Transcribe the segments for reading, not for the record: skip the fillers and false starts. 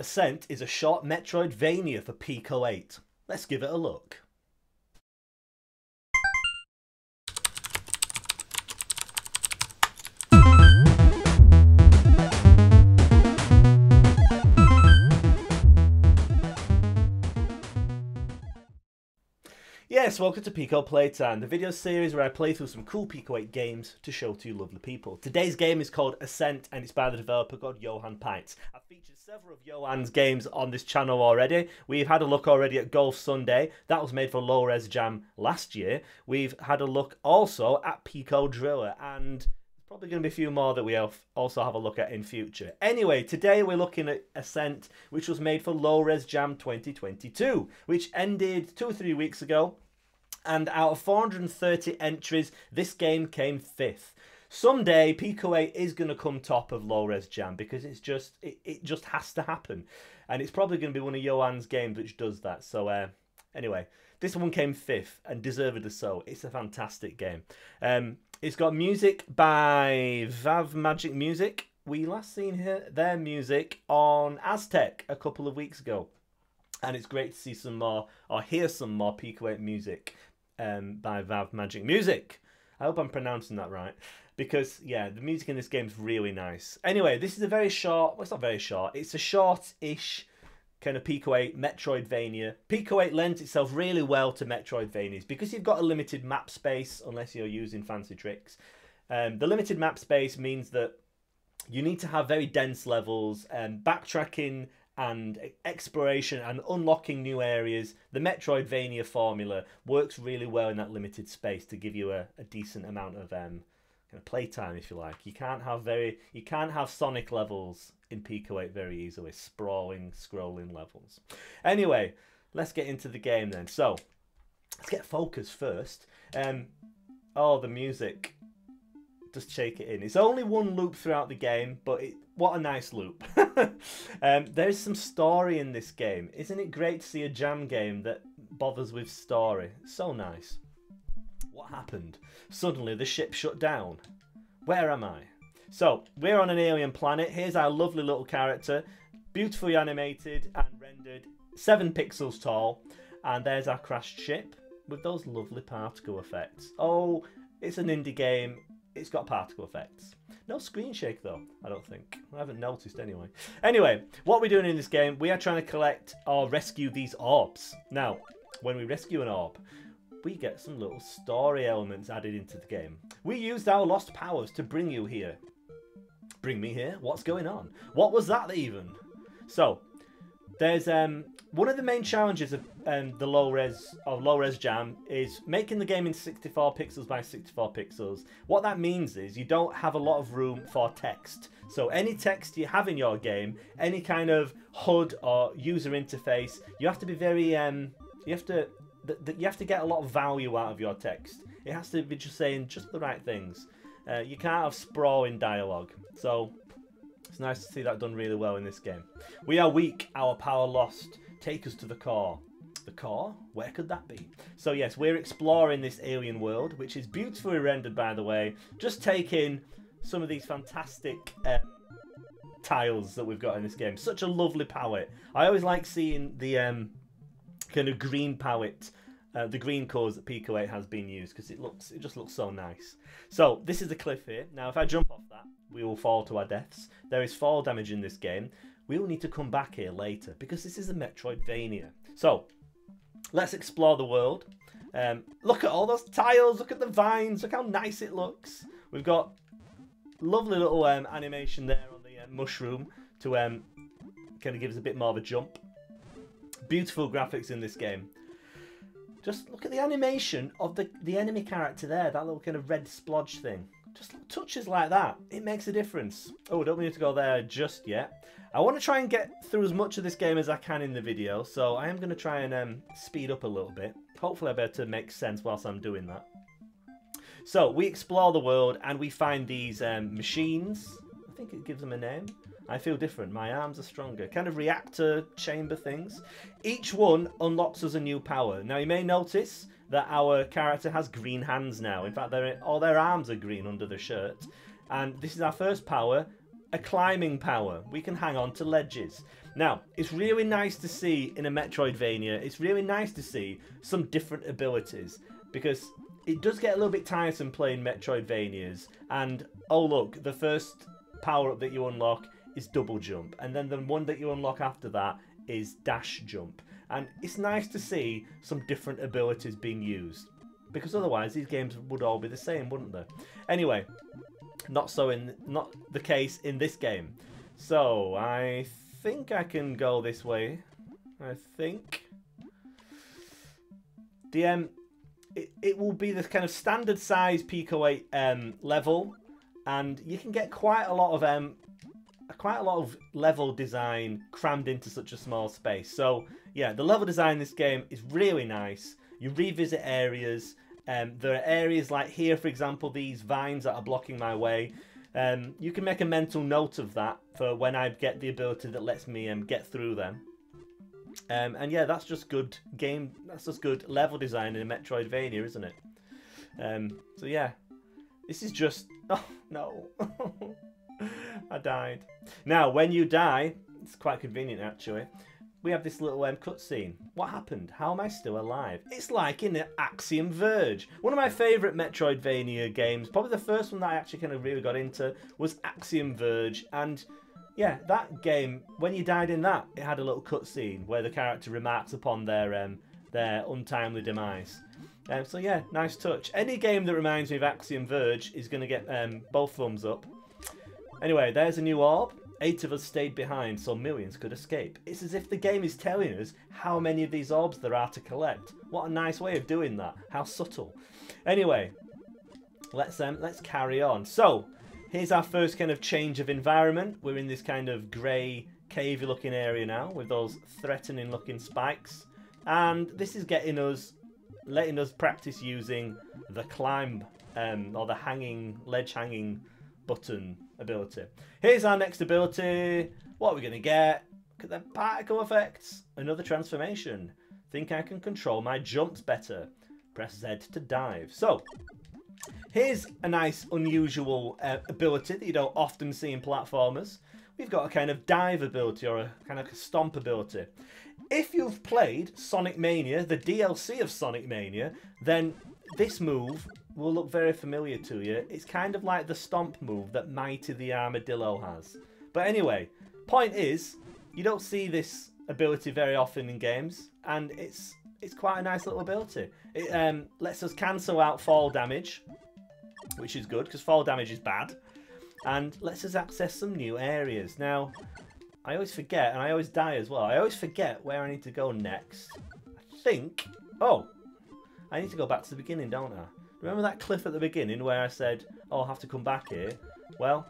Ascent is a short Metroidvania for Pico 8. Let's give it a look. Yes, welcome to Pico Playtime, the video series where I play through some cool Pico 8 games to show to you lovely people. Today's game is called Ascent and it's by the developer called Johan Pints. I've featured several of Johan's games on this channel already. We've had a look already at Golf Sunday, that was made for Low Res Jam last year. We've had a look also at Pico Driller, and there's probably going to be a few more that we also have a look at in future. Anyway, today we're looking at Ascent, which was made for Low Res Jam 2022, which ended 2 or 3 weeks ago. And out of 430 entries, this game came 5th. Someday, Pico 8 is going to come top of Low Res Jam because it just has to happen. And it's probably going to be one of Johan's games which does that. So anyway, this one came 5th and deservedly so. It's a fantastic game. It's got music by Vav Magic Music. We last seen their music on Aztec a couple of weeks ago. And it's great to see some more, or hear some more Pico 8 music by Vav Magic Music. I hope I'm pronouncing that right. Because, yeah, the music in this game is really nice. Anyway, this is a very short, well, it's not very short. It's a short-ish kind of Pico 8 Metroidvania. Pico 8 lends itself really well to Metroidvanias because you've got a limited map space, unless you're using fancy tricks. The limited map space means that you need to have very dense levels, backtracking and exploration and unlocking new areas. The Metroidvania formula works really well in that limited space to give you a decent amount of kind of playtime, if you like. You can't have Sonic levels in Pico 8 very easily, sprawling, scrolling levels. Anyway, let's get into the game then. So let's get focused first. Oh, the music. Just shake it in. It's only one loop throughout the game, but what a nice loop. There's some story in this game. Isn't it great to see a jam game that bothers with story? So nice. What happened? Suddenly the ship shut down. Where am I? So, we're on an alien planet. Here's our lovely little character. Beautifully animated and rendered. 7 pixels tall. And there's our crashed ship with those lovely particle effects. Oh, it's an indie game. It's got particle effects. No screen shake though, I don't think. I haven't noticed anyway. Anyway, what we're doing in this game, we are trying to collect or rescue these orbs. Now, when we rescue an orb, we get some little story elements added into the game. We used our lost powers to bring you here. Bring me here? What's going on? What was that even? So, there's one of the main challenges of the low res jam is making the game in 64 pixels by 64 pixels. What that means is you don't have a lot of room for text. So any text you have in your game, any kind of HUD or user interface, you have to be very you have to get a lot of value out of your text. It has to be just saying just the right things. You can't have sprawling dialogue. So it's nice to see that done really well in this game. We are weak, our power lost. Take us to the core. The core? Where could that be? So yes, we're exploring this alien world, which is beautifully rendered, by the way. Just take in some of these fantastic tiles that we've got in this game. Such a lovely palette. I always like seeing the kind of green palette, the green colours that Pico 8 has been used, because it just looks so nice. So this is the cliff here. Now if I jump off that, we will fall to our deaths. There is fall damage in this game. We will need to come back here later because this is a Metroidvania. So let's explore the world. Look at all those tiles. Look at the vines. Look how nice it looks. We've got lovely little animation there on the mushroom to kind of give us a bit more of a jump. Beautiful graphics in this game. Just look at the animation of the enemy character there. That little kind of red splodge thing. Just touches like that. It makes a difference. Oh, don't need to go there just yet. I want to try and get through as much of this game as I can in the video. So I am going to try and speed up a little bit. Hopefully I'll be able to make sense whilst I'm doing that. So we explore the world and we find these machines. I think it gives them a name. I feel different. My arms are stronger. Kind of reactor chamber things. Each one unlocks us a new power. Now you may notice that our character has green hands now. In fact, all their arms are green under the shirt. And this is our first power. a climbing power. We can hang on to ledges. Now, it's really nice to see in a Metroidvania, it's really nice to see some different abilities, because it does get a little bit tiresome playing Metroidvanias. And, oh look, the first power-up that you unlock is double jump, and then the one that you unlock after that is dash jump. And it's nice to see some different abilities being used, because otherwise these games would all be the same, wouldn't they? Anyway, not the case in this game. So I think I can go this way. I think the it will be the kind of standard size Pico 8 level, and you can get quite a lot of level design crammed into such a small space. So yeah, the level design in this game is really nice. You revisit areas. There are areas like here, for example, these vines that are blocking my way. You can make a mental note of that for when I get the ability that lets me get through them. And yeah, that's just good that's just good level design in a Metroidvania, isn't it? So yeah, this is just... Oh, no. I died. Now, when you die, it's quite convenient actually, we have this little cutscene. What happened? How am I still alive? It's like in Axiom Verge. One of my favourite Metroidvania games, probably the first one that I actually kind of really got into, was Axiom Verge. And yeah, that game, when you died in that, it had a little cutscene where the character remarks upon their untimely demise. So yeah, nice touch. Any game that reminds me of Axiom Verge is going to get both thumbs up. Anyway, there's a new orb. 8 of us stayed behind so millions could escape. It's as if the game is telling us how many of these orbs there are to collect. What a nice way of doing that. How subtle. Anyway, let's carry on. So, here's our first kind of change of environment. We're in this kind of grey, cavey looking area now with those threatening looking spikes. And this is letting us practice using the climb or the ledge hanging button ability. Here's our next ability. What are we going to get? Look at the particle effects. Another transformation. Think I can control my jumps better. Press Z to dive. So, here's a nice unusual ability that you don't often see in platformers. We've got a kind of dive ability, or a kind of stomp ability. If you've played Sonic Mania, the DLC of Sonic Mania, then this move will look very familiar to you. It's kind of like the stomp move that Mighty the Armadillo has. But anyway, point is, you don't see this ability very often in games, and it's quite a nice little ability. It lets us cancel out fall damage, which is good, because fall damage is bad, and lets us access some new areas. Now, I always forget, and I always die as well, I always forget where I need to go next. I think... Oh! I need to go back to the beginning, don't I? Remember that cliff at the beginning where I said, oh, I'll have to come back here? Well,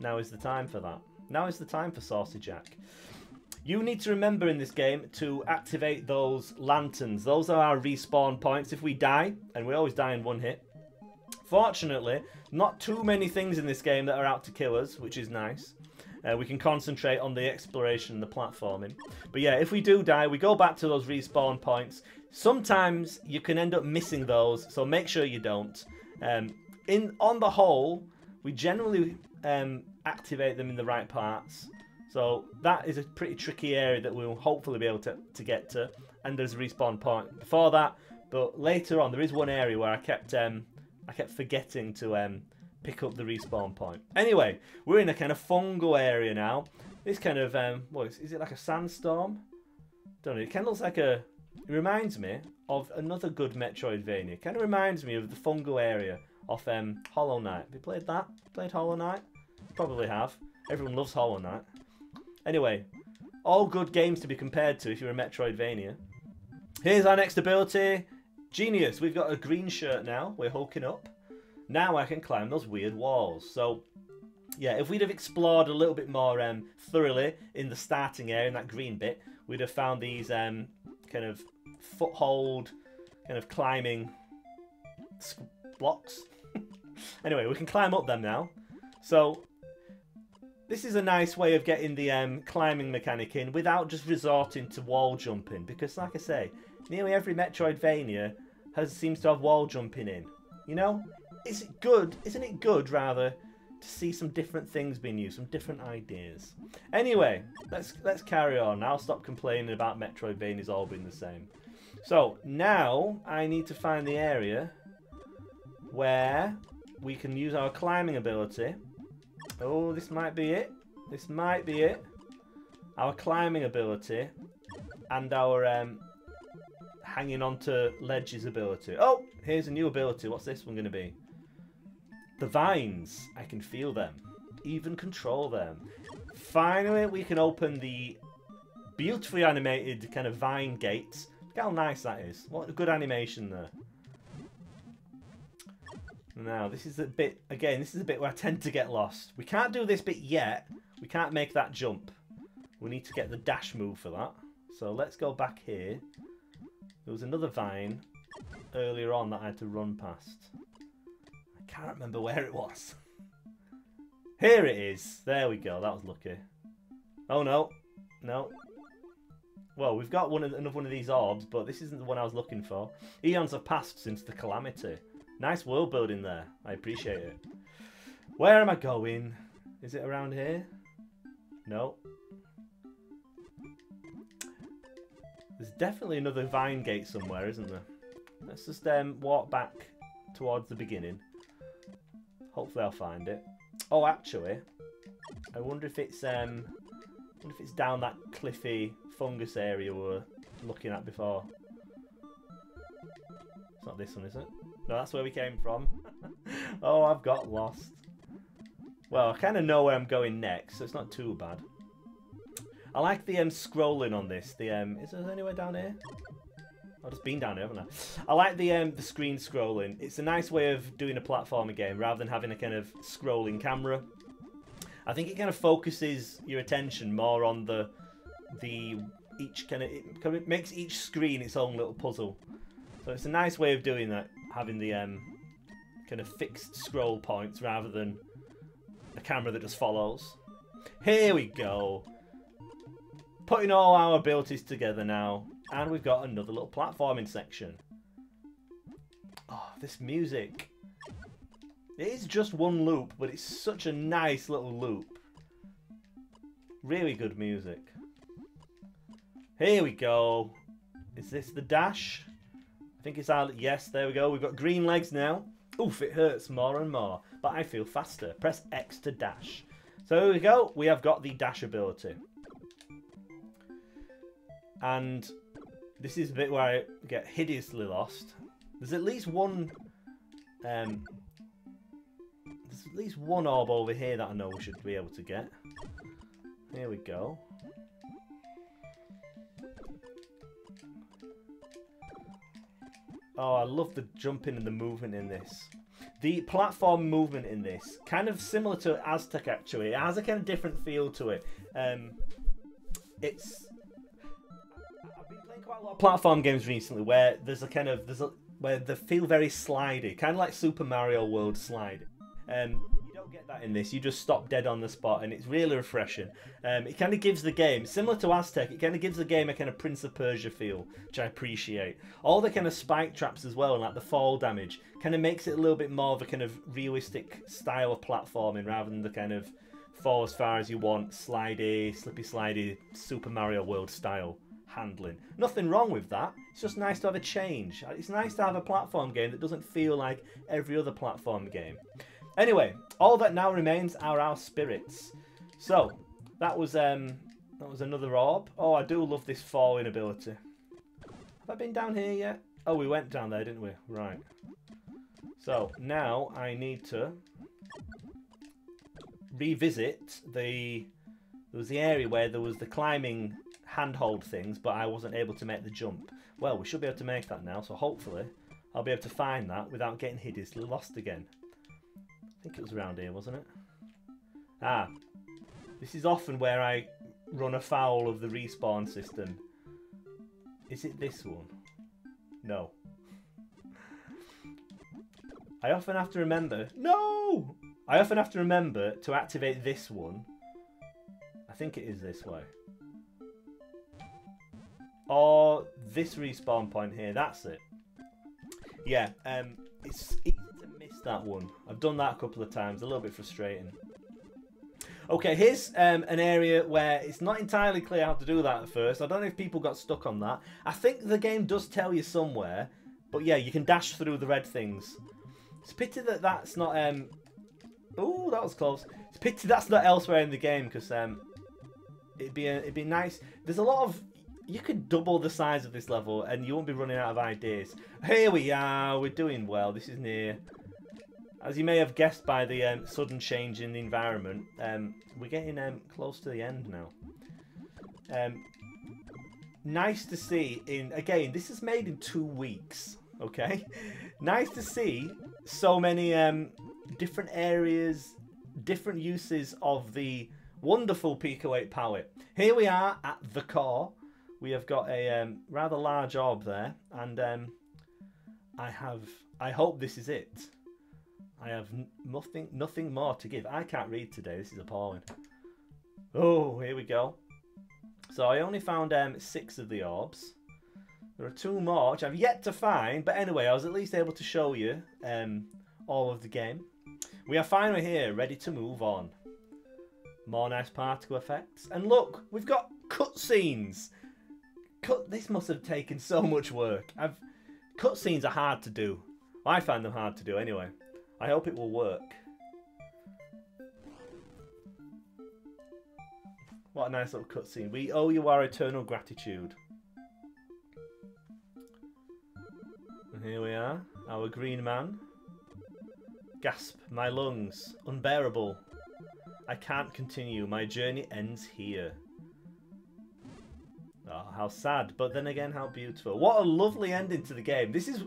now is the time for that. Now is the time for Saucy Jack. You need to remember in this game to activate those lanterns. Those are our respawn points if we die, and we always die in one hit. Fortunately, not too many things in this game that are out to kill us, which is nice. We can concentrate on the exploration and the platforming. But yeah, if we do die, we go back to those respawn points. Sometimes you can end up missing those, so make sure you don't. On the whole, we generally activate them in the right parts. So that is a pretty tricky area that we'll hopefully be able to get to. And there's a respawn point before that. But later on, there is one area where I kept forgetting to pick up the respawn point. Anyway, we're in a kind of fungal area now. This kind of, is it like a sandstorm? Don't know, it kind of looks like a... It reminds me of another good Metroidvania. It kind of reminds me of the fungal area of Hollow Knight. Have you played that? Played Hollow Knight? Probably have. Everyone loves Hollow Knight. Anyway, all good games to be compared to if you're a Metroidvania. Here's our next ability. Genius. We've got a green shirt now. We're hulking up. Now I can climb those weird walls. So, yeah, if we'd have explored a little bit more thoroughly in the starting area, in that green bit, we'd have found these kind of foothold, kind of climbing blocks. Anyway, we can climb up them now. So, this is a nice way of getting the climbing mechanic in without just resorting to wall jumping. Because, like I say, nearly every Metroidvania seems to have wall jumping in. You know? Is it good? Isn't it good, rather, to see some different things being used, some different ideas. Anyway, let's carry on. I'll stop complaining about Metroidvania's all being the same. So now I need to find the area where we can use our climbing ability. Oh, this might be it. This might be it. Our climbing ability and our hanging onto ledges ability. Oh, here's a new ability. What's this one going to be? The vines. I can feel them. Even control them. Finally, we can open the beautifully animated kind of vine gates. Look how nice that is. What a good animation there. Now, this is a bit, again, this is a bit where I tend to get lost. We can't do this bit yet. We can't make that jump. We need to get the dash move for that. So let's go back here. There was another vine earlier on that I had to run past. I can't remember where it was. Here it is. There we go. That was lucky. Oh, no. No. Well, we've got another one of these orbs, but this isn't the one I was looking for. Eons have passed since the calamity. Nice world building there. I appreciate it. Where am I going? Is it around here? No. There's definitely another vine gate somewhere, isn't there? Let's just walk back towards the beginning. Hopefully I'll find it. Oh, actually, I wonder if it's down that cliffy fungus area we were looking at before. It's not this one, is it? No, that's where we came from. Oh, I've got lost. Well, I kind of know where I'm going next, so it's not too bad. I like the scrolling on this. Is there anywhere down here? I've just been down here, haven't I? I like the screen scrolling. It's a nice way of doing a platformer game rather than having a kind of scrolling camera. I think it kind of focuses your attention more on it makes each screen its own little puzzle. So it's a nice way of doing that, having the kind of fixed scroll points rather than a camera that just follows. Here we go. Putting all our abilities together now, and we've got another little platforming section. Oh, this music. It is just one loop, but it's such a nice little loop. Really good music. Here we go. Is this the dash? I think it's our... Yes, there we go. We've got green legs now. Oof, it hurts more and more, but I feel faster. Press X to dash. So here we go. We have got the dash ability. And this is a bit where I get hideously lost. There's at least one... there's at least one orb over here that I know we should be able to get. Here we go. Oh, I love the jumping and the movement in this. The platform movement in this, kind of similar to Aztec actually. It has a kind of different feel to it. I've been playing quite a lot of platform games recently where where they feel very slidey, kind of like Super Mario World slide. You don't get that in this. You just stop dead on the spot, and it's really refreshing. It kind of gives the game, similar to Aztec, it kind of gives the game a kind of Prince of Persia feel, which I appreciate. All the kind of spike traps as well, and like the fall damage, kind of makes it a little bit more of a kind of realistic style of platforming rather than the kind of fall as far as you want, slidey, slippy slidey, Super Mario World style handling. Nothing wrong with that. It's just nice to have a change. It's nice to have a platform game that doesn't feel like every other platform game. Anyway, all that now remains are our spirits. So that was another orb. Oh, I do love this falling ability. Have I been down here yet? Oh, we went down there, didn't we? Right. So now I need to revisit there was the area where there was the climbing handhold things, but I wasn't able to make the jump. Well, we should be able to make that now, so hopefully I'll be able to find that without getting hideously lost again. I think it was around here, wasn't it? Ah, this is often where I run afoul of the respawn system. Is it this one? No. I often have to remember... No! I often have to remember to activate this one. I think it is this way. Or this respawn point here, that's it. Yeah, it's easy to miss It's that one. I've done that a couple of times. A little bit frustrating. Okay, here's an area where it's not entirely clear how to do that at first. I don't know if people got stuck on that. I think the game does tell you somewhere. But yeah, you can dash through the red things. It's a pity that that's not... Oh, that was close. It's a pity that's not elsewhere in the game, because it'd be nice. There's a lot of... You could double the size of this level and you won't be running out of ideas. Here we are. We're doing well. This is near... As you may have guessed by the sudden change in the environment, we're getting close to the end now. Nice to see again, this is made in 2 weeks, okay? Nice to see so many different areas, different uses of the wonderful Pico 8 palette. Here we are at the core. We have got a rather large orb there, and I hope this is it. I have nothing more to give. I can't read today. This is appalling. Oh, here we go. So I only found 6 of the orbs. There are 2 more, which I've yet to find. But anyway, I was at least able to show you all of the game. We are finally here, ready to move on. More nice particle effects. And look, we've got cutscenes. This must have taken so much work. Cutscenes are hard to do. I find them hard to do anyway. I hope it will work. What a nice little cutscene. We owe you our eternal gratitude. And here we are, our green man. Gasp, my lungs, unbearable. I can't continue, my journey ends here. Oh, how sad, but then again, how beautiful. What a lovely ending to the game. This is,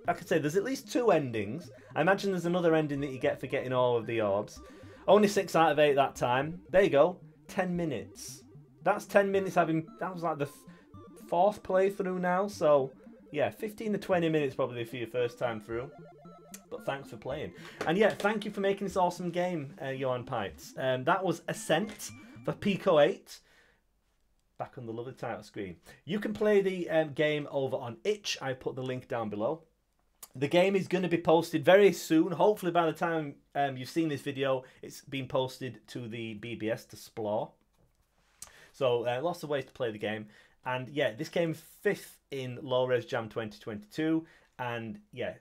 like I say, there's at least 2 endings. I imagine there's another ending that you get for getting all of the orbs. Only 6 out of 8 that time. There you go, 10 minutes. That's 10 minutes that was like the 4th playthrough now, so yeah, 15 to 20 minutes probably for your first time through. But thanks for playing. And yeah, thank you for making this awesome game, Johan Pites. That was Ascent for Pico 8. Back on the lovely title screen. You can play the game over on itch. I put the link down below. The game is going to be posted very soon. Hopefully by the time you've seen this video, it's been posted to the BBS to Splore. So lots of ways to play the game. And yeah, this came 5th in Low Res Jam 2022. And yeah,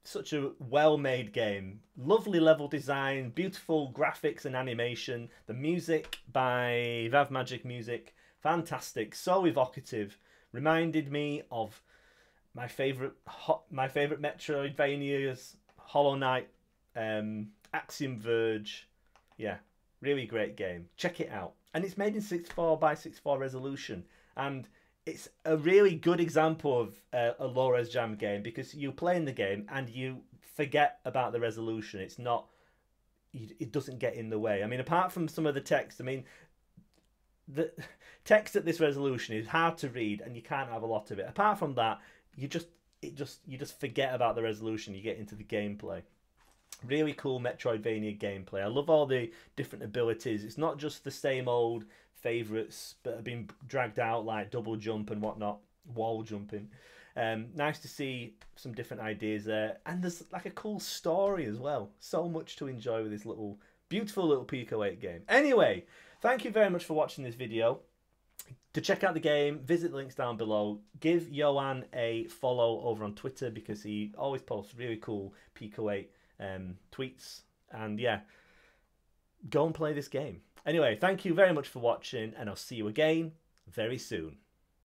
such a well-made game. Lovely level design, beautiful graphics and animation. The music by Vav Magic Music. Fantastic, so evocative. Reminded me of my favourite Metroidvanias, Hollow Knight, Axiom Verge. Yeah, really great game. Check it out. And it's made in 64 by 64 resolution. And it's a really good example of a low-res jam game, because you play in the game and you forget about the resolution. It's not... It doesn't get in the way. I mean, apart from some of the text, I mean... The text at this resolution is hard to read, and you can't have a lot of it. Apart from that, you just forget about the resolution. You get into the gameplay. Really cool Metroidvania gameplay. I love all the different abilities. It's not just the same old favourites that have been dragged out, like double jump and whatnot, wall jumping. Nice to see some different ideas there, and there's like a cool story as well. So much to enjoy with this little beautiful little Pico 8 game. Anyway, thank you very much for watching this video. To check out the game, visit the links down below. Give Johan a follow over on Twitter, because he always posts really cool Pico 8 tweets. And yeah, go and play this game. Anyway, thank you very much for watching, and I'll see you again very soon.